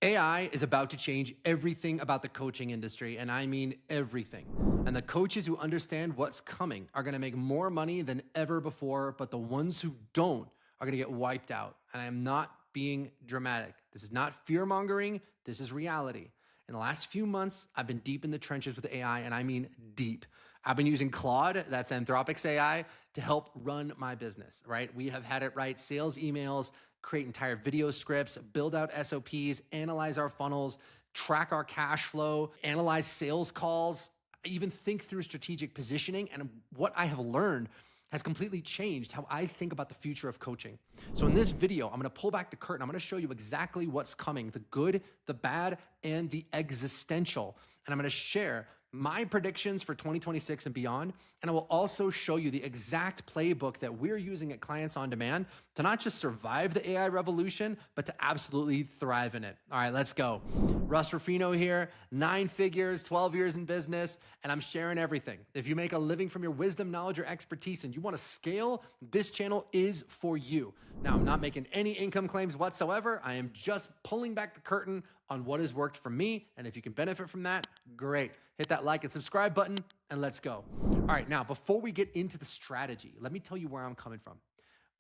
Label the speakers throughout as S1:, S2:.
S1: AI is about to change everything about the coaching industry, and I mean everything. And the coaches who understand what's coming are gonna make more money than ever before, but the ones who don't are gonna get wiped out. And I am not being dramatic. This is not fear mongering, this is reality. In the last few months, I've been deep in the trenches with AI, and I mean deep. I've been using Claude, that's Anthropic's AI, to help run my business, right? We have had it write sales emails, create entire video scripts, build out SOPs, analyze our funnels, track our cash flow, analyze sales calls, even think through strategic positioning. And what I have learned has completely changed how I think about the future of coaching. So in this video, I'm gonna pull back the curtain. I'm gonna show you exactly what's coming, the good, the bad, and the existential. And I'm gonna share my predictions for 2026 and beyond. And I will also show you the exact playbook that we're using at Clients on Demand to not just survive the AI revolution, but to absolutely thrive in it. All right, let's go. Russ Ruffino here, 9 figures, 12 years in business, and I'm sharing everything. If you make a living from your wisdom, knowledge, or expertise, and you want to scale, this channel is for you. Now, I'm not making any income claims whatsoever. I am just pulling back the curtain on what has worked for me. And if you can benefit from that, great. Hit that like and subscribe button and let's go. All right, now, before we get into the strategy, let me tell you where I'm coming from.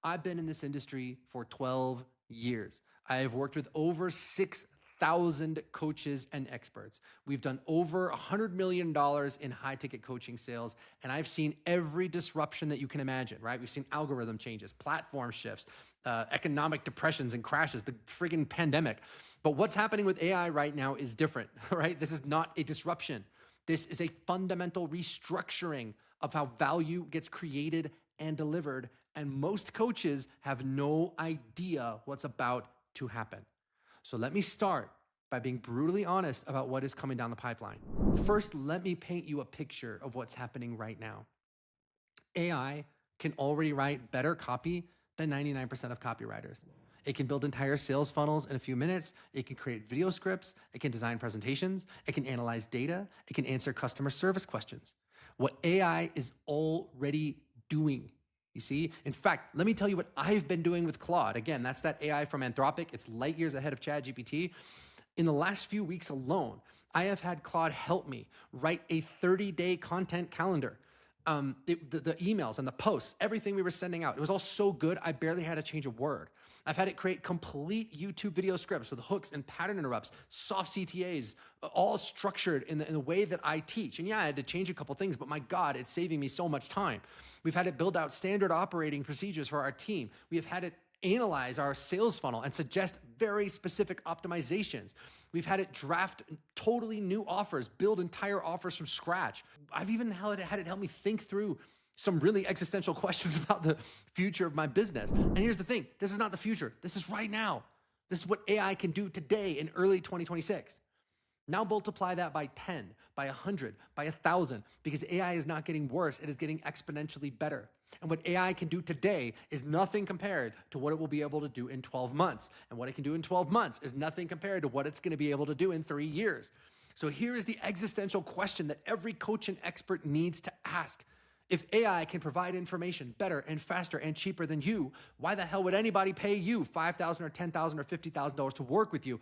S1: I've been in this industry for 12 years. I have worked with over 6,000 coaches and experts. We've done over $100 million in high ticket coaching sales. And I've seen every disruption that you can imagine, right? We've seen algorithm changes, platform shifts, economic depressions and crashes, the friggin' pandemic. But what's happening with AI right now is different, right? This is not a disruption. This is a fundamental restructuring of how value gets created and delivered. And most coaches have no idea what's about to happen. So let me start by being brutally honest about what is coming down the pipeline. First, let me paint you a picture of what's happening right now. AI can already write better copy than 99% of copywriters. It can build entire sales funnels in a few minutes. It can create video scripts. It can design presentations. It can analyze data. It can answer customer service questions. What AI is already doing, you see? In fact, let me tell you what I've been doing with Claude. Again, that's that AI from Anthropic. It's light years ahead of ChatGPT. In the last few weeks alone, I have had Claude help me write a 30-day content calendar. The emails and the posts, everything we were sending out, it was all so good, I barely had to change a word. I've had it create complete YouTube video scripts with hooks and pattern interrupts, soft CTAs, all structured in the way that I teach. And yeah, I had to change a couple things, but my God, it's saving me so much time. We've had it build out standard operating procedures for our team. We have had it analyze our sales funnel and suggest very specific optimizations. We've had it draft totally new offers, build entire offers from scratch. I've even had it help me think through some really existential questions about the future of my business. And here's the thing, this is not the future. This is right now. This is what AI can do today in early 2026. Now multiply that by 10, by 100, by 1,000, because AI is not getting worse, it is getting exponentially better. And what AI can do today is nothing compared to what it will be able to do in 12 months. And what it can do in 12 months is nothing compared to what it's gonna be able to do in 3 years. So here is the existential question that every coach and expert needs to ask. If AI can provide information better and faster and cheaper than you, why the hell would anybody pay you $5,000 or $10,000 or $50,000 to work with you?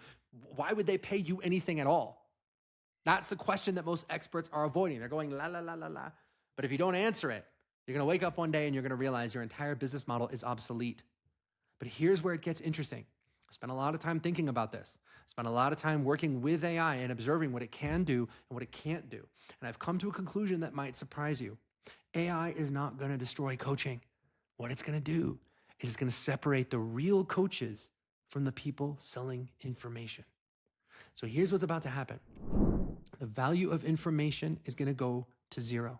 S1: Why would they pay you anything at all? That's the question that most experts are avoiding. They're going la, la, la, la, la. But if you don't answer it, you're gonna wake up one day and you're gonna realize your entire business model is obsolete. But here's where it gets interesting. I spent a lot of time thinking about this. I spent a lot of time working with AI and observing what it can do and what it can't do. And I've come to a conclusion that might surprise you. AI is not gonna destroy coaching. What it's gonna do is it's gonna separate the real coaches from the people selling information. So here's what's about to happen. The value of information is gonna go to zero.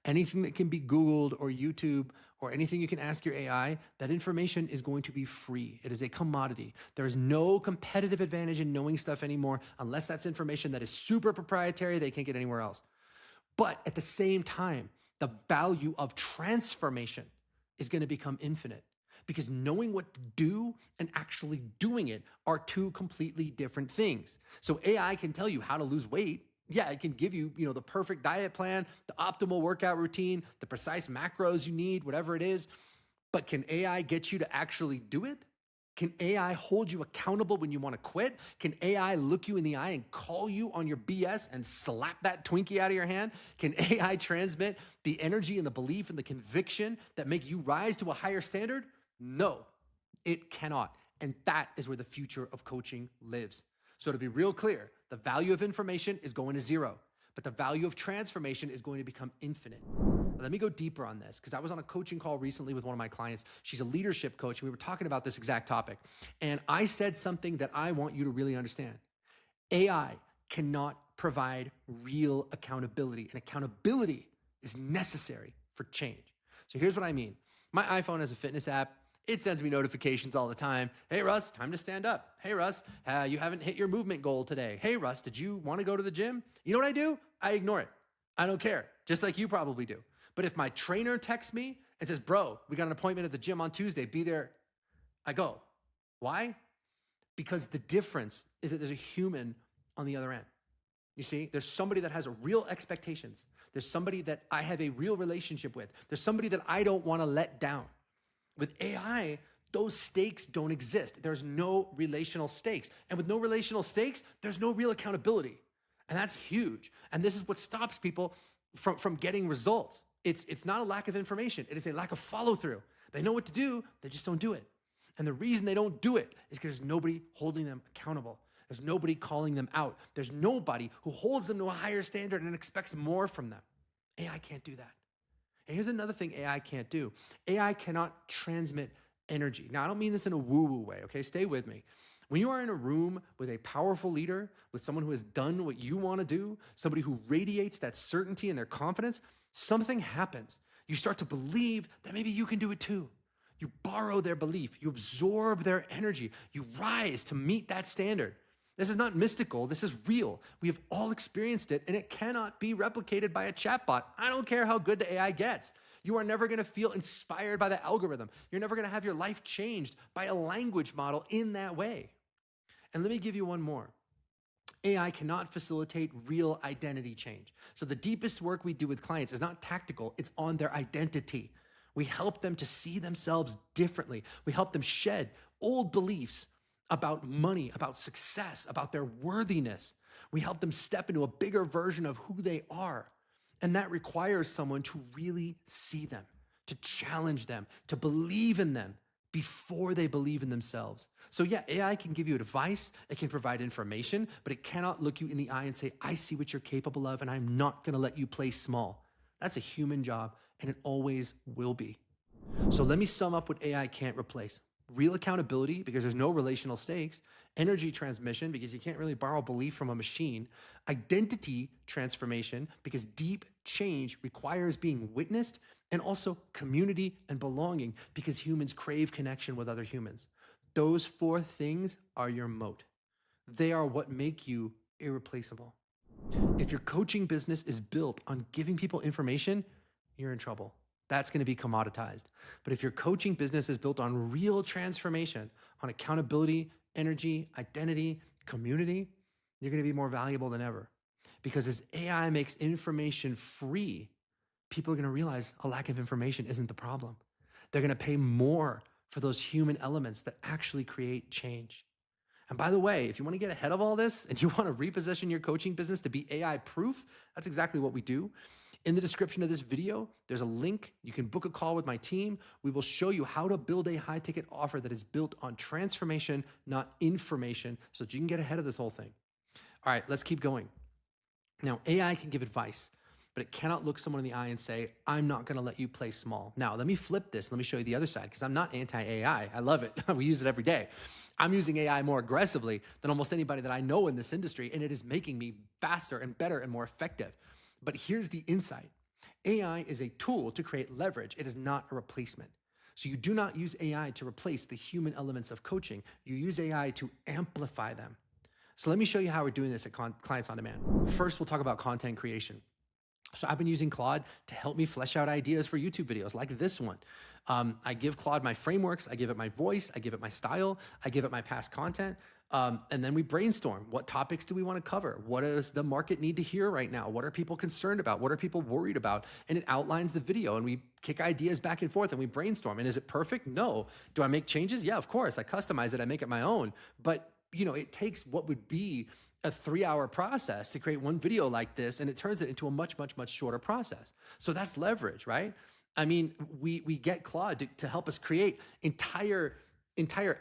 S1: Anything that can be Googled or YouTube or anything you can ask your AI, that information is going to be free. It is a commodity. There is no competitive advantage in knowing stuff anymore unless that's information that is super proprietary they can't get anywhere else. But at the same time, the value of transformation is gonna become infinite because knowing what to do and actually doing it are two completely different things. So AI can tell you how to lose weight. Yeah, it can give you, the perfect diet plan, the optimal workout routine, the precise macros you need, whatever it is. But can AI get you to actually do it? Can AI hold you accountable when you want to quit? Can AI look you in the eye and call you on your BS and slap that Twinkie out of your hand? Can AI transmit the energy and the belief and the conviction that make you rise to a higher standard? No, it cannot. And that is where the future of coaching lives. So to be real clear, the value of information is going to zero, but the value of transformation is going to become infinite. Let me go deeper on this because I was on a coaching call recently with one of my clients. She's a leadership coach. And we were talking about this exact topic. And I said something that I want you to really understand. AI cannot provide real accountability, and accountability is necessary for change. So here's what I mean. My iPhone has a fitness app. It sends me notifications all the time. Hey, Russ, time to stand up. Hey, Russ, you haven't hit your movement goal today. Hey, Russ, did you want to go to the gym? You know what I do? I ignore it. I don't care, just like you probably do. But if my trainer texts me and says, bro, we got an appointment at the gym on Tuesday, be there, I go. Why? Because the difference is that there's a human on the other end. You see, there's somebody that has real expectations. There's somebody that I have a real relationship with. There's somebody that I don't want to let down. With AI, those stakes don't exist. There's no relational stakes. And with no relational stakes, there's no real accountability. And that's huge. And this is what stops people from getting results. It's not a lack of information. It is a lack of follow through. They know what to do, they just don't do it. And the reason they don't do it is because there's nobody holding them accountable. There's nobody calling them out. There's nobody who holds them to a higher standard and expects more from them. AI can't do that. And here's another thing AI can't do. AI cannot transmit energy. Now, I don't mean this in a woo-woo way, okay? Stay with me. When you are in a room with a powerful leader, with someone who has done what you want to do, somebody who radiates that certainty and their confidence, something happens. You start to believe that maybe you can do it too. You borrow their belief. You absorb their energy. You rise to meet that standard. This is not mystical. This is real. We have all experienced it, and it cannot be replicated by a chatbot. I don't care how good the AI gets. You are never going to feel inspired by the algorithm. You're never going to have your life changed by a language model in that way. And let me give you one more. AI cannot facilitate real identity change. So the deepest work we do with clients is not tactical. It's on their identity. We help them to see themselves differently. We help them shed old beliefs about money, about success, about their worthiness. We help them step into a bigger version of who they are. And that requires someone to really see them, to challenge them, to believe in them before they believe in themselves. So yeah, AI can give you advice, it can provide information, but it cannot look you in the eye and say, I see what you're capable of, and I'm not gonna let you play small. That's a human job, and it always will be. So let me sum up what AI can't replace. Real accountability, because there's no relational stakes. Energy transmission, because you can't really borrow belief from a machine. Identity transformation, because deep change requires being witnessed. And also community and belonging, because humans crave connection with other humans. Those four things are your moat. They are what make you irreplaceable. If your coaching business is built on giving people information, you're in trouble. That's going to be commoditized. But if your coaching business is built on real transformation, on accountability, energy, identity, community, you're going to be more valuable than ever. Because as AI makes information free, people are going to realize a lack of information isn't the problem. They're going to pay more for those human elements that actually create change. And by the way, if you want to get ahead of all this and you want to reposition your coaching business to be AI proof, that's exactly what we do. In the description of this video, there's a link. You can book a call with my team. We will show you how to build a high ticket offer that is built on transformation, not information, so that you can get ahead of this whole thing. All right, let's keep going. Now, AI can give advice, but it cannot look someone in the eye and say, I'm not going to let you play small. Now, let me flip this. Let me show you the other side, because I'm not anti-AI. I love it. We use it every day. I'm using AI more aggressively than almost anybody that I know in this industry, and it is making me faster and better and more effective. But here's the insight. AI is a tool to create leverage. It is not a replacement. So you do not use AI to replace the human elements of coaching. You use AI to amplify them. So let me show you how we're doing this at Clients on Demand. First, we'll talk about content creation. So I've been using Claude to help me flesh out ideas for YouTube videos like this one. I give Claude my frameworks, I give it my voice, I give it my style, I give it my past content. And then we brainstorm. What topics do we want to cover? What does the market need to hear right now? What are people concerned about? What are people worried about? And it outlines the video, and we kick ideas back and forth and we brainstorm. And is it perfect? No. Do I make changes? Yeah, of course. I customize it. I make it my own. But it takes what would be a 3-hour process to create one video like this, and it turns it into a much, much, much shorter process. So that's leverage, right? I mean, we get Claude to help us create entire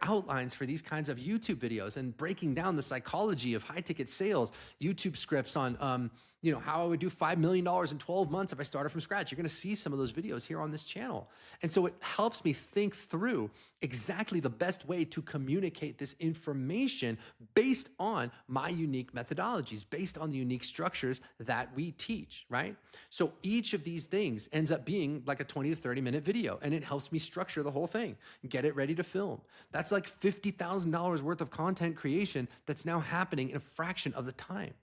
S1: outlines for these kinds of YouTube videos and breaking down the psychology of high ticket sales, YouTube scripts on, how I would do $5 million in 12 months if I started from scratch. You're going to see some of those videos here on this channel. And so it helps me think through exactly the best way to communicate this information based on my unique methodologies, based on the unique structures that we teach, right? So each of these things ends up being like a 20 to 30 minute video, and it helps me structure the whole thing, get it ready to film. That's like $50,000 worth of content creation that's now happening in a fraction of the time.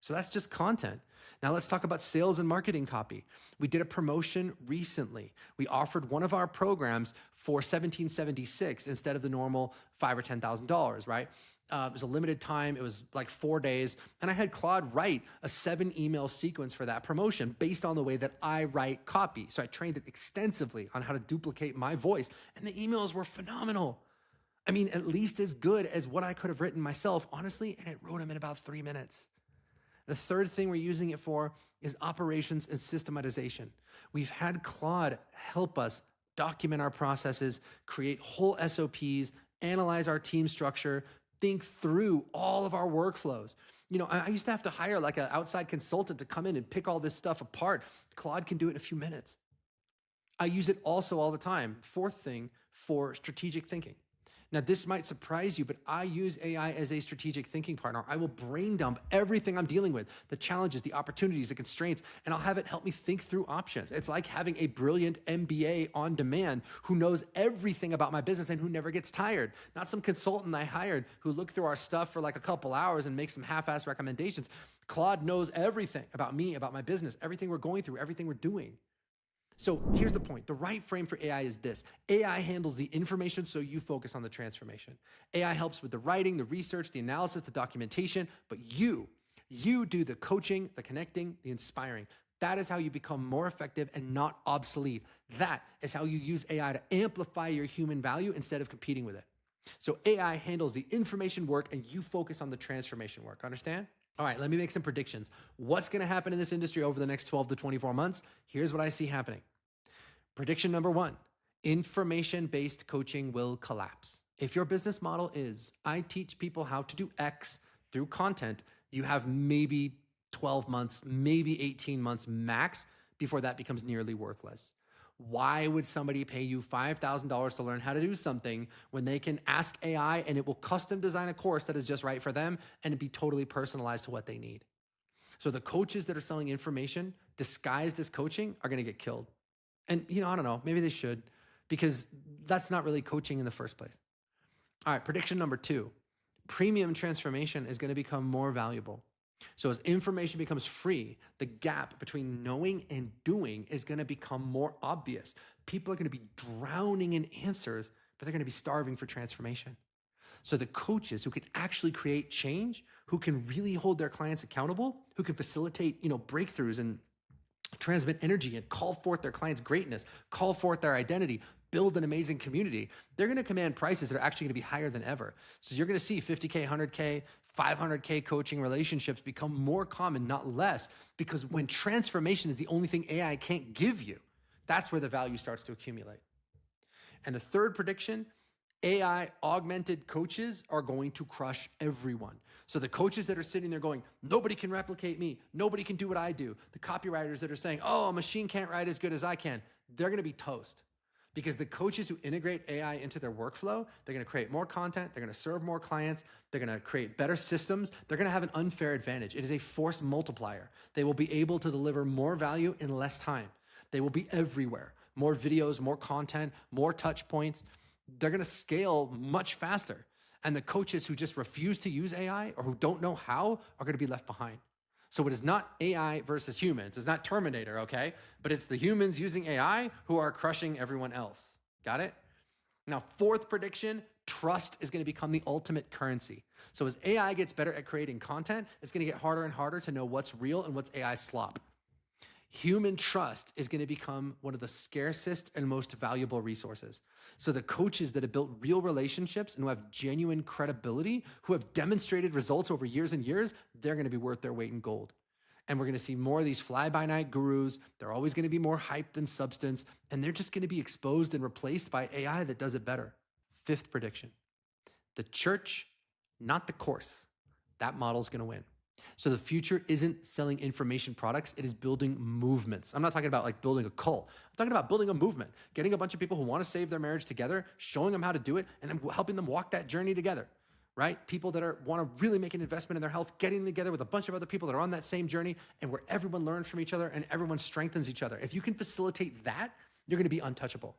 S1: So that's just content. Now let's talk about sales and marketing copy. We did a promotion recently. We offered one of our programs for $1,776 instead of the normal $5,000 or $10,000, right? It was a limited time. It was like 4 days. And I had Claude write a 7-email sequence for that promotion based on the way that I write copy. So I trained it extensively on how to duplicate my voice. And the emails were phenomenal. I mean, at least as good as what I could have written myself, honestly, and it wrote them in about 3 minutes. The third thing we're using it for is operations and systematization. We've had Claude help us document our processes, create whole SOPs, analyze our team structure, think through all of our workflows. I used to have to hire like an outside consultant to come in and pick all this stuff apart. Claude can do it in a few minutes. I use it also all the time. Fourth thing, for strategic thinking. Now, this might surprise you, but I use AI as a strategic thinking partner. I will brain dump everything I'm dealing with, the challenges, the opportunities, the constraints, and I'll have it help me think through options. It's like having a brilliant MBA on demand who knows everything about my business and who never gets tired. Not some consultant I hired who looked through our stuff for like a couple hours and makes some half-ass recommendations. Claude knows everything about me, about my business, everything we're going through, everything we're doing. So here's the point. The right frame for AI is this. AI handles the information so you focus on the transformation. AI helps with the writing, the research, the analysis, the documentation, but you do the coaching, the connecting, the inspiring. That is how you become more effective and not obsolete. That is how you use AI to amplify your human value instead of competing with it. So AI handles the information work and you focus on the transformation work. Understand? All right, let me make some predictions. What's going to happen in this industry over the next 12 to 24 months? Here's what I see happening. Prediction number 1, information-based coaching will collapse. If your business model is, I teach people how to do X through content, you have maybe 12 months, maybe 18 months max before that becomes nearly worthless. Why would somebody pay you $5,000 to learn how to do something when they can ask AI and it will custom design a course that is just right for them and be totally personalized to what they need? So the coaches that are selling information disguised as coaching are going to get killed. And, I don't know, maybe they should, because that's not really coaching in the first place. All right, prediction number 2, premium transformation is going to become more valuable. So as information becomes free, the gap between knowing and doing is going to become more obvious. People are going to be drowning in answers, but they're going to be starving for transformation. So the coaches who can actually create change, who can really hold their clients accountable, who can facilitate, breakthroughs and transmit energy and call forth their clients' greatness, call forth their identity, build an amazing community, they're going to command prices that are actually going to be higher than ever. So you're going to see 50K, 100K, 500K coaching relationships become more common, not less, because when transformation is the only thing AI can't give you, that's where the value starts to accumulate. And the third prediction, AI augmented coaches are going to crush everyone. So the coaches that are sitting there going, nobody can replicate me, nobody can do what I do. The copywriters that are saying, oh, a machine can't write as good as I can, they're going to be toast. Because the coaches who integrate AI into their workflow, they're going to create more content, they're going to serve more clients, they're going to create better systems, they're going to have an unfair advantage. It is a force multiplier. They will be able to deliver more value in less time. They will be everywhere. More videos, more content, more touch points. They're going to scale much faster. And the coaches who just refuse to use AI or who don't know how are going to be left behind. So it is not AI versus humans. It's not Terminator, okay? But it's the humans using AI who are crushing everyone else. Got it? Now, fourth prediction, trust is going to become the ultimate currency. So as AI gets better at creating content, it's going to get harder and harder to know what's real and what's AI slop. Human trust is going to become one of the scarcest and most valuable resources. So the coaches that have built real relationships and who have genuine credibility, who have demonstrated results over years and years, they're going to be worth their weight in gold. And we're going to see more of these fly-by-night gurus. They're always going to be more hype than substance, and they're just going to be exposed and replaced by AI that does it better. Fifth prediction: the church, not the course. That model's going to win. So the future isn't selling information products, it is building movements. I'm not talking about like building a cult. I'm talking about building a movement, getting a bunch of people who want to save their marriage together, showing them how to do it, and then helping them walk that journey together, right? People that want to really make an investment in their health, getting together with a bunch of other people that are on that same journey, and where everyone learns from each other and everyone strengthens each other. If you can facilitate that, you're going to be untouchable.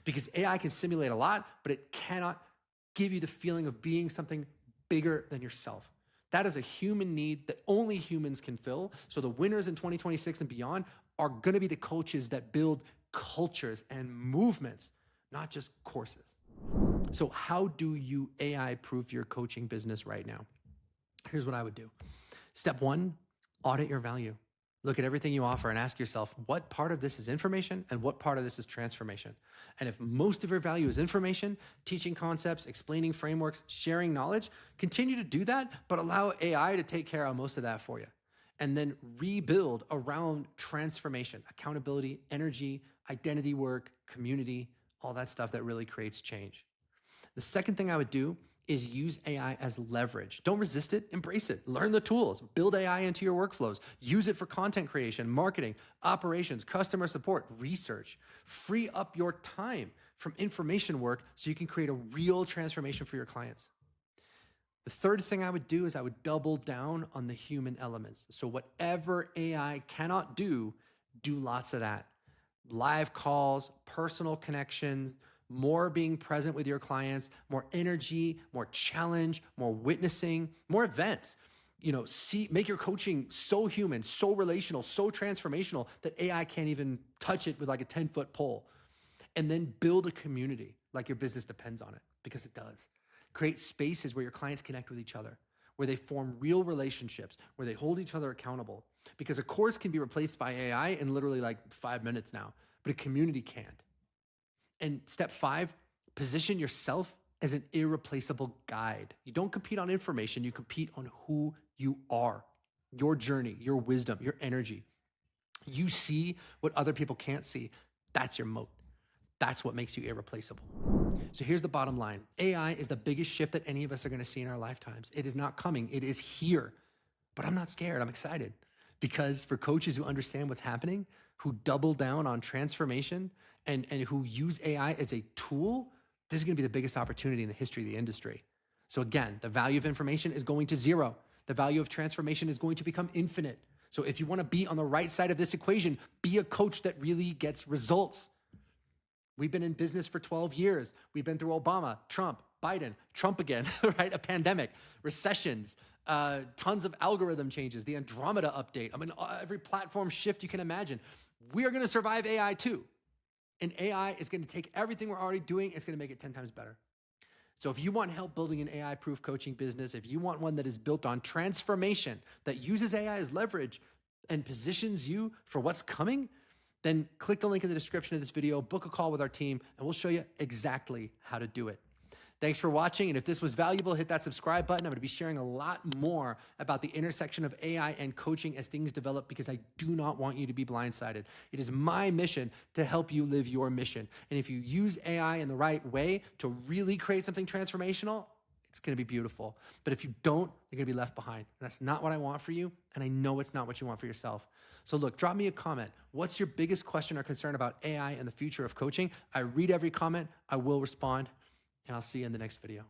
S1: Because AI can simulate a lot, but it cannot give you the feeling of being something bigger than yourself. That is a human need that only humans can fill. So the winners in 2026 and beyond are going to be the coaches that build cultures and movements, not just courses. So how do you AI-proof your coaching business right now? Here's what I would do. Step one, audit your value. Look at everything you offer and ask yourself, what part of this is information and what part of this is transformation? And if most of your value is information, teaching concepts, explaining frameworks, sharing knowledge, continue to do that, but allow AI to take care of most of that for you. And then rebuild around transformation, accountability, energy, identity work, community, all that stuff that really creates change. The second thing I would do is use AI as leverage. Don't resist it, embrace it. Learn the tools, build AI into your workflows, use it for content creation, marketing, operations, customer support, research. Free up your time from information work so you can create a real transformation for your clients. The third thing I would do is I would double down on the human elements. So whatever AI cannot do, do lots of that. Live calls, personal connections, more being present with your clients, more energy, more challenge, more witnessing, more events. Make your coaching so human, so relational, so transformational that AI can't even touch it with like a 10-foot pole. And then build a community like your business depends on it, because it does. Create spaces where your clients connect with each other, where they form real relationships, where they hold each other accountable. Because a course can be replaced by AI in literally like 5 minutes now, but a community can't. And step 5, position yourself as an irreplaceable guide. You don't compete on information, you compete on who you are, your journey, your wisdom, your energy. You see what other people can't see. That's your moat. That's what makes you irreplaceable. So here's the bottom line. AI is the biggest shift that any of us are going to see in our lifetimes. It is not coming. It is here. But I'm not scared. I'm excited. Because for coaches who understand what's happening, who double down on transformation, and who use AI as a tool, this is going to be the biggest opportunity in the history of the industry. So again, the value of information is going to zero. The value of transformation is going to become infinite. So if you want to be on the right side of this equation, be a coach that really gets results. We've been in business for 12 years. We've been through Obama, Trump, Biden, Trump again, right? A pandemic, recessions, tons of algorithm changes, the Andromeda update. I mean, every platform shift you can imagine. We are going to survive AI too. And AI is going to take everything we're already doing, it's going to make it 10 times better. So if you want help building an AI-proof coaching business, if you want one that is built on transformation, that uses AI as leverage and positions you for what's coming, then click the link in the description of this video, book a call with our team, and we'll show you exactly how to do it. Thanks for watching, and if this was valuable, hit that subscribe button. I'm going to be sharing a lot more about the intersection of AI and coaching as things develop, because I do not want you to be blindsided. It is my mission to help you live your mission. And if you use AI in the right way to really create something transformational, it's going to be beautiful. But if you don't, you're going to be left behind. And that's not what I want for you, and I know it's not what you want for yourself. So look, drop me a comment. What's your biggest question or concern about AI and the future of coaching? I read every comment. I will respond. And I'll see you in the next video.